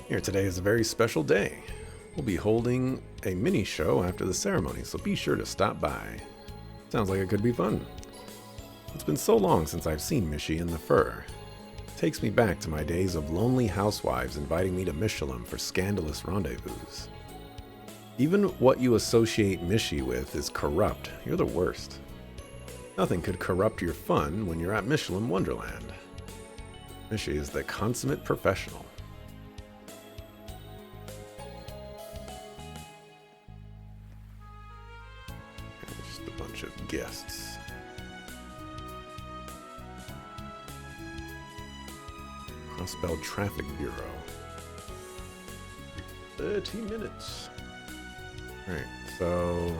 Here today is a very special day. We'll be holding a mini show after the ceremony, so be sure to stop by. Sounds like it could be fun. It's been so long since I've seen Mishi in the fur. It takes me back to my days of lonely housewives inviting me to Michelin for scandalous rendezvous. Even what you associate Mishi with is corrupt. You're the worst. Nothing could corrupt your fun when you're at Michelin Wonderland. Mishi is the consummate professional. Just a bunch of guests. Crossbell Traffic Bureau. 30 minutes. Alright, so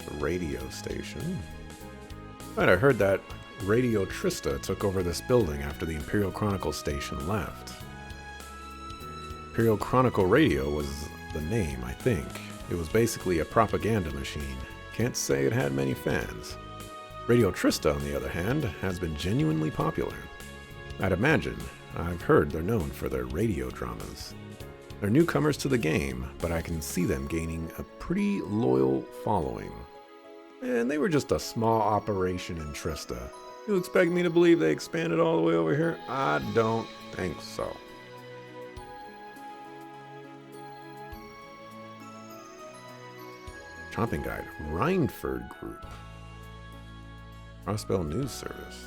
the radio station. Right, I heard that Radio Trista took over this building after the Imperial Chronicle station left. Imperial Chronicle Radio was the name, I think. It was basically a propaganda machine. Can't say it had many fans. Radio Trista, on the other hand, has been genuinely popular. I'd imagine. I've heard they're known for their radio dramas. They're newcomers to the game, but I can see them gaining a pretty loyal following. And they were just a small operation in Trista. You expect me to believe they expanded all the way over here? I don't think so. Shopping guide, Rhineford Group. Crossbell News Service.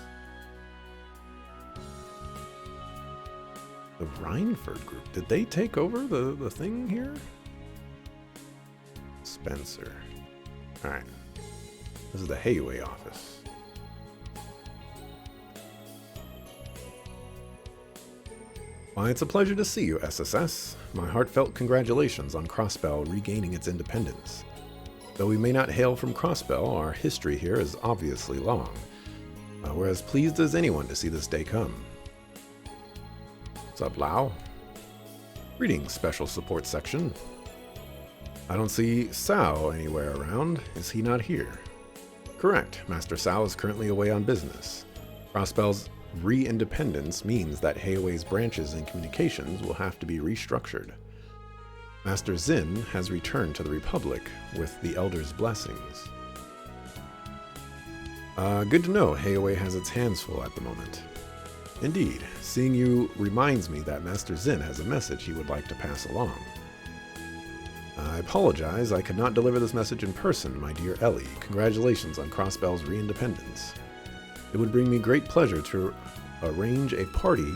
The Rhineford Group. Did they take over the thing here? Spencer. Alright. This is the Hayway office. Why, it's a pleasure to see you, SSS. My heartfelt congratulations on Crossbell regaining its independence. Though we may not hail from Crossbell, our history here is obviously long. We're as pleased as anyone to see this day come. What's up, Lau? Greetings, Special Support Section. I don't see Sao anywhere around. Is he not here? Correct. Master Sao is currently away on business. Crossbell's re-independence means that Hayway's branches and communications will have to be restructured. Master Zin has returned to the Republic with the Elder's blessings. Good to know Hayway has its hands full at the moment. Indeed, seeing you reminds me that Master Zin has a message he would like to pass along. I apologize, I could not deliver this message in person, my dear Ellie. Congratulations on Crossbell's re-independence. It would bring me great pleasure to arrange a party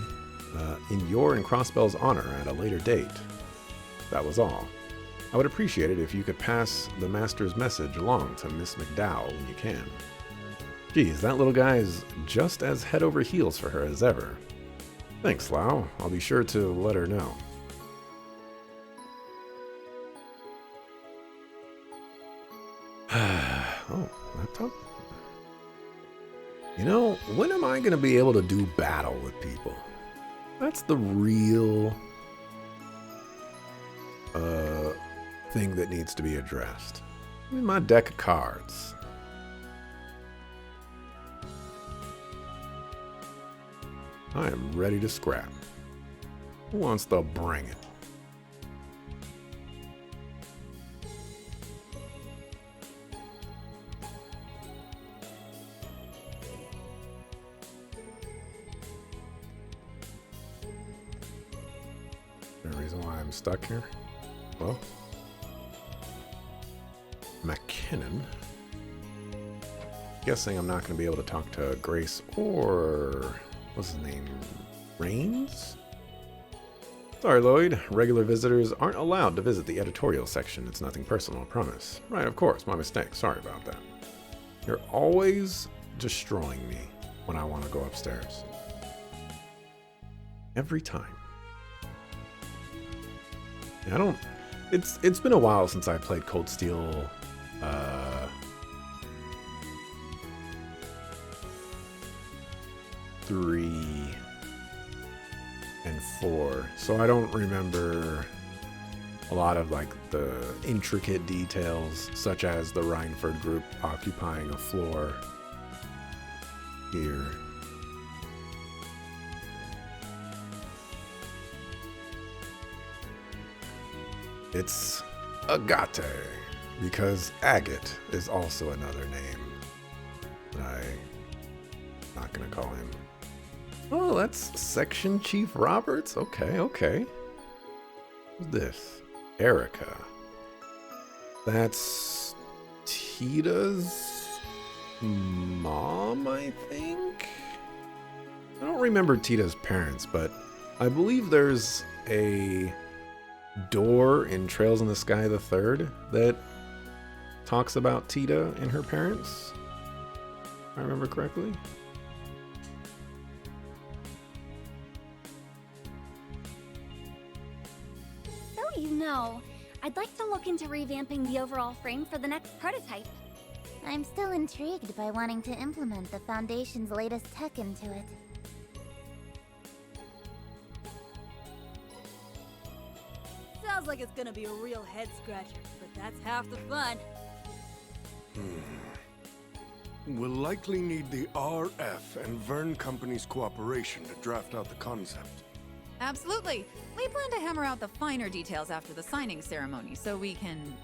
in your and Crossbell's honor at a later date. That was all. I would appreciate it if you could pass the Master's message along to Miss McDowell when you can. Geez, that little guy is just as head over heels for her as ever. Thanks, Lau. I'll be sure to let her know. Oh, laptop? You know, when am I going to be able to do battle with people? That's the real thing that needs to be addressed. In my deck of cards. I am ready to scrap. Who wants to bring it? The reason why I'm stuck here? Well, McKinnon. Guessing I'm not going to be able to talk to Grace or what's his name? Rains? Sorry, Lloyd. Regular visitors aren't allowed to visit the editorial section. It's nothing personal, I promise. Right, of course. My mistake. Sorry about that. You're always destroying me when I want to go upstairs. Every time. I don't... It's been a while since I played Cold Steel 3, and 4. So I don't remember a lot of like the intricate details, such as the Rhineford group occupying a floor here. It's Agate, because agate is also another name. I'm not gonna call him. Oh, that's Section Chief Roberts? Okay. Who's this? Erica. That's Tita's mom, I think? I don't remember Tita's parents, but I believe there's a door in Trails in the Sky the Third that talks about Tita and her parents, if I remember correctly. So you know, I'd like to look into revamping the overall frame for the next prototype. I'm still intrigued by wanting to implement the Foundation's latest tech into it. Sounds like it's gonna be a real head-scratcher, but that's half the fun. We'll likely need the RF and Vern Company's cooperation to draft out the concept. Absolutely. We plan to hammer out the finer details after the signing ceremony, so we can...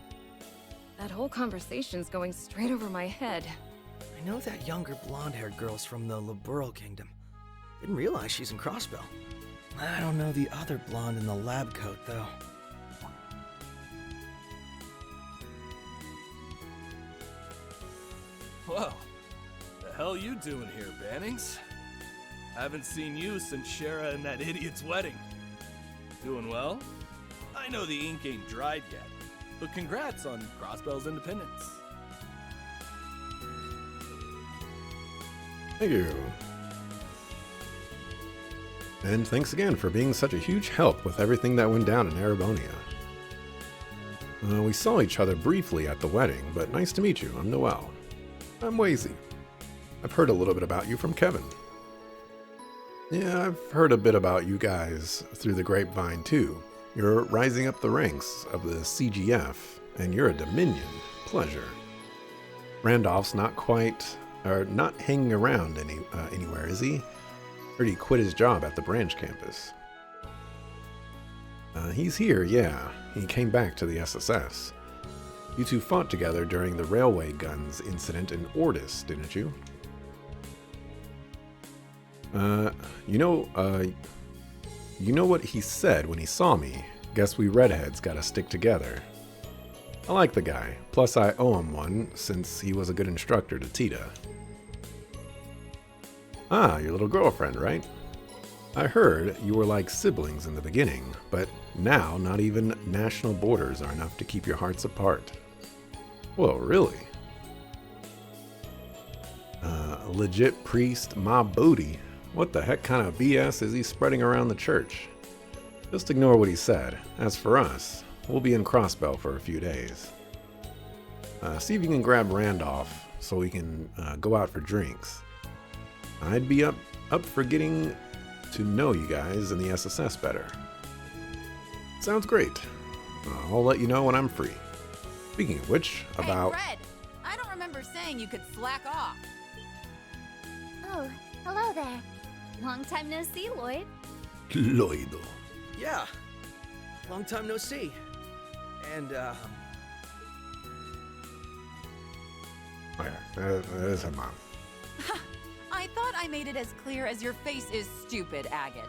That whole conversation's going straight over my head. I know that younger blonde-haired girl's from the Liberal Kingdom. Didn't realize she's in Crossbell. I don't know the other blonde in the lab coat, though. Whoa. The hell you doing here, Bannings? Haven't seen you since Shara and that idiot's wedding. Doing well? I know the ink ain't dried yet, but congrats on Crossbell's independence. Thank you. And thanks again for being such a huge help with everything that went down in Erebonia. We saw each other briefly at the wedding, but nice to meet you. I'm Noel. I'm Wazy. I've heard a little bit about you from Kevin. Yeah, I've heard a bit about you guys through the grapevine too. You're rising up the ranks of the CGF, and you're a Dominion. Pleasure. Randolph's not hanging around anywhere, is he? Heard he quit his job at the branch campus. He's here, yeah. He came back to the SSS. You two fought together during the railway guns incident in Ordis, didn't you? You know what he said when he saw me? Guess we redheads gotta stick together. I like the guy, plus I owe him one since he was a good instructor to Tita. Ah, your little girlfriend, right? I heard you were like siblings in the beginning, but now not even national borders are enough to keep your hearts apart. Whoa, really? Legit priest, my booty. What the heck kind of BS is he spreading around the church? Just ignore what he said. As for us, we'll be in Crossbell for a few days. See if you can grab Randolph so we can go out for drinks. I'd be up for getting to know you guys in the SSS better. Sounds great. I'll let you know when I'm free. Speaking of which, about... Hey, Fred! I don't remember saying you could slack off. Oh, hello there. Long time no see, Lloyd. Lloydo. Yeah. Long time no see. And, Oh yeah, that is her mom. I thought I made it as clear as your face is stupid, Agate.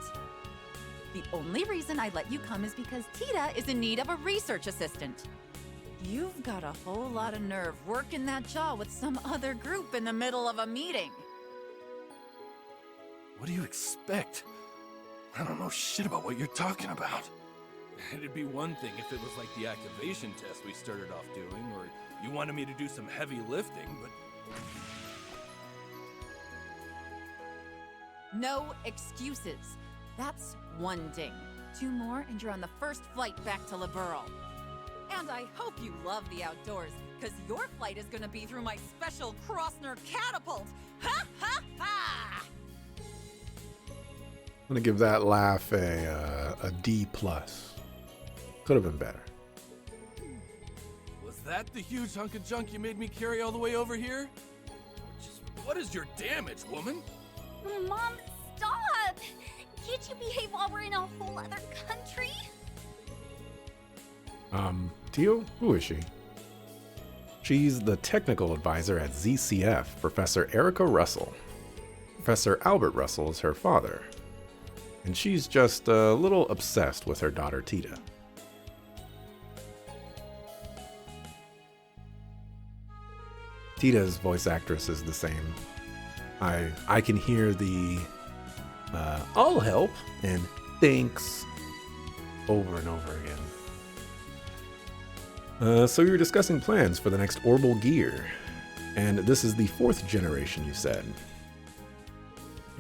The only reason I let you come is because Tita is in need of a research assistant. You've got a whole lot of nerve working that jaw with some other group in the middle of a meeting. What do you expect? I don't know shit about what you're talking about. It'd be one thing if it was like the activation test we started off doing, or you wanted me to do some heavy lifting, but... No excuses. That's one ding. 2 more and you're on the first flight back to Liberal. And I hope you love the outdoors, because your flight is gonna be through my special Crossner catapult! Ha ha ha! I'm gonna give that laugh a D+. Could have been better. Was that the huge hunk of junk you made me carry all the way over here? What is your damage, woman? Mom, stop! Can't you behave while we're in a whole other country? Tio? Who is she? She's the technical advisor at ZCF, Professor Erica Russell. Professor Albert Russell is her father. And she's just a little obsessed with her daughter Tita. Tita's voice actress is the same. I can hear the I'll help and thanks over and over again. So we were discussing plans for the next orbital gear, and this is the 4th generation, you said.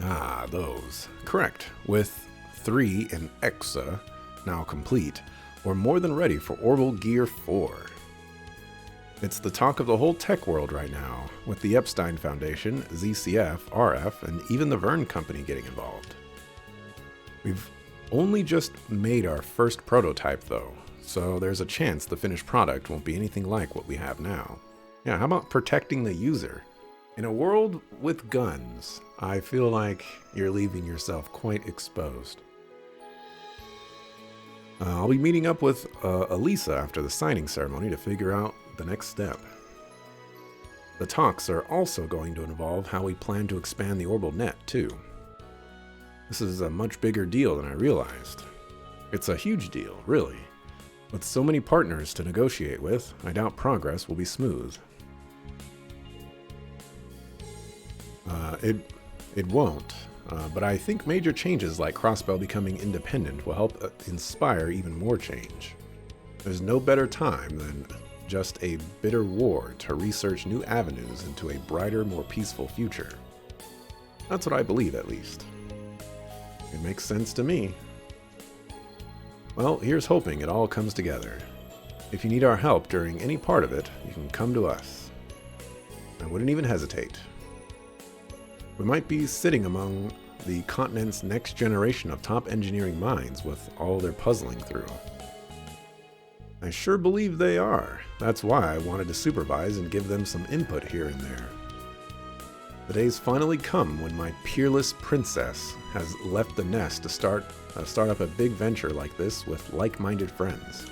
Ah, those. Correct. With 3 in EXA now complete, we're more than ready for orbital gear 4. It's the talk of the whole tech world right now, with the Epstein Foundation, ZCF, RF, and even the Verne Company getting involved. We've only just made our first prototype though, so there's a chance the finished product won't be anything like what we have now. Yeah, how about protecting the user? In a world with guns, I feel like you're leaving yourself quite exposed. I'll be meeting up with Elisa after the signing ceremony to figure out the next step. The talks are also going to involve how we plan to expand the orbital net, too. This is a much bigger deal than I realized. It's a huge deal, really. With so many partners to negotiate with, I doubt progress will be smooth. It won't, but I think major changes like Crossbell becoming independent will help inspire even more change. There's no better time than just a bitter war to research new avenues into a brighter, more peaceful future. That's what I believe, at least. It makes sense to me. Well, here's hoping it all comes together. If you need our help during any part of it, you can come to us. I wouldn't even hesitate. We might be sitting among the continent's next generation of top engineering minds with all they're puzzling through. I sure believe they are. That's why I wanted to supervise and give them some input here and there. The day's finally come when my peerless princess has left the nest to start up a big venture like this with like-minded friends.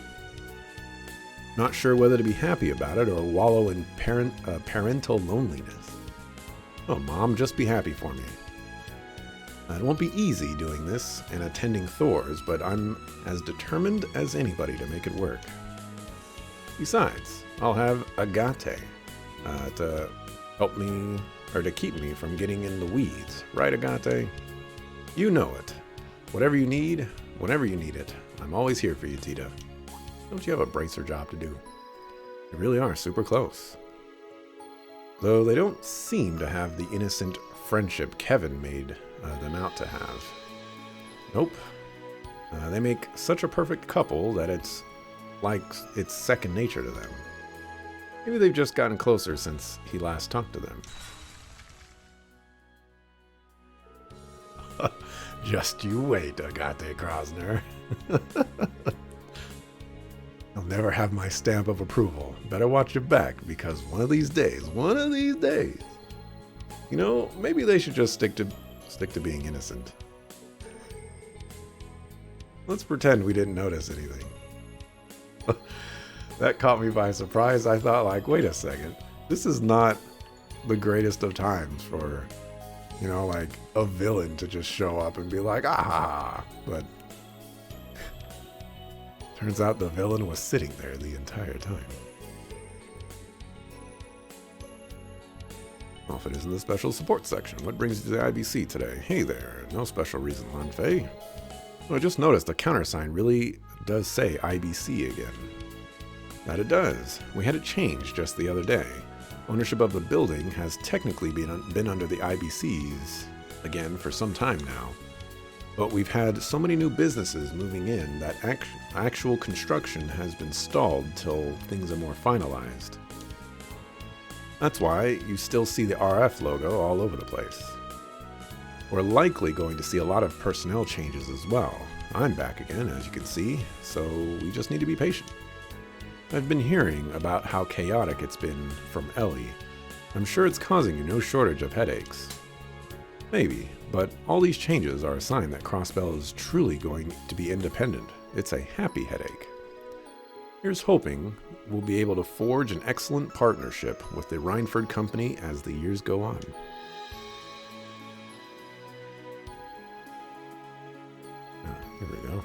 Not sure whether to be happy about it or wallow in parental loneliness. Oh, Mom, just be happy for me. It won't be easy doing this and attending Thor's, but I'm as determined as anybody to make it work. Besides, I'll have Agate to help me, or to keep me from getting in the weeds. Right, Agate? You know it. Whatever you need, whenever you need it, I'm always here for you, Tita. Don't you have a bracer job to do? You really are super close. Though they don't seem to have the innocent friendship Kevin made them out to have. Nope. They make such a perfect couple that it's like it's second nature to them. Maybe they've just gotten closer since he last talked to them. Just you wait, Agate Krosner. I'll never have my stamp of approval. Better watch your back, because one of these days, you know, maybe they should just stick to being innocent. Let's pretend we didn't notice anything. That caught me by surprise. I thought, like, wait a second. This is not the greatest of times for, you know, like a villain to just show up and be like, ah. But turns out the villain was sitting there the entire time. Off it is in the special support section. What brings you to the IBC today? Hey there. No special reason, Lan Fei. Well, I just noticed the countersign really does say IBC again. That it does. We had it changed just the other day. Ownership of the building has technically been under the IBCs again for some time now. But we've had so many new businesses moving in that actual construction has been stalled till things are more finalized. That's why you still see the RF logo all over the place. We're likely going to see a lot of personnel changes as well. I'm back again, as you can see, so we just need to be patient. I've been hearing about how chaotic it's been from Ellie. I'm sure it's causing you no shortage of headaches. Maybe, but all these changes are a sign that Crossbell is truly going to be independent. It's a happy headache. Here's hoping we'll be able to forge an excellent partnership with the Rhineford Company as the years go on. Here we go.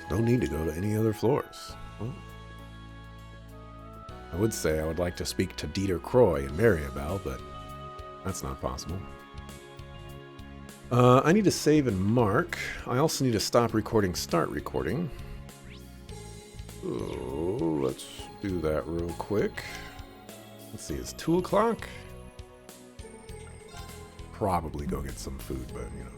No need to go to any other floors. Well, I would say I would like to speak to Dieter Croy and Mariabelle, but that's not possible. I need to save and mark. I also need to stop recording, start recording. So let's do that real quick. Let's see, it's 2 o'clock. Probably go get some food, but you know.